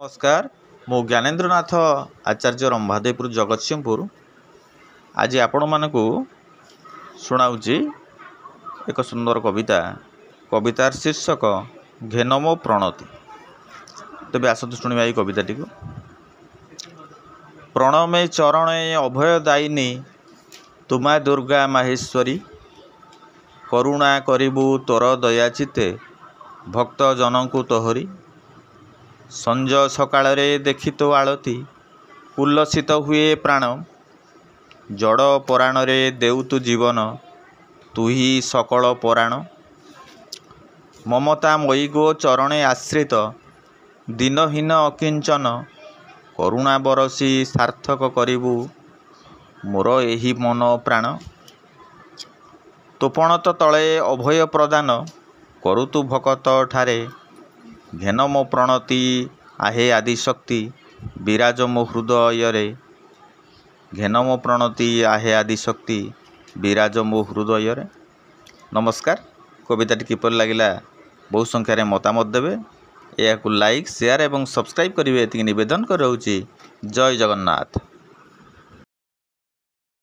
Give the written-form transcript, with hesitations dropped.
नमस्कार मु ज्ञानेन्द्रनाथ आचार्य रंभादेपुर जगतसिंहपुर। आज आपण मानक शुणाऊँगी एक सुंदर कविता। कवितार शीर्षक घेन मो प्रणति। तेज आसतु शुणा कविताटी। प्रणमे चरणे अभयदायिनी तुमा दुर्गा माहेश्वरी। करुणा करिबु तोर दयाचिते भक्त जनकु तोहरी। संज सकाळ देखि तो आलती उल्लसित हुए प्राण। जड़ पराण रे देउतु जीवन तु ही सकल पराण। ममता मयी गो चरणे आश्रित दीनहीन अकिंचन। करुणा बरसी सार्थक करिबु मोर एही मन प्राण। तोपणत तले अभय प्रदान करुतु भकत ठारे। घेन मो प्रणति आहे आदिशक्ति विराज मो हृदय। घेन मो प्रणति आहे आदिशक्ति विराज मो हृदय। नमस्कार। कविताटी किपर लगिला बहु संख्यार मतामत देवे। यह लाइक शेयर एवं सब्सक्राइब करेंगे ये निवेदन कर। जय जगन्नाथ।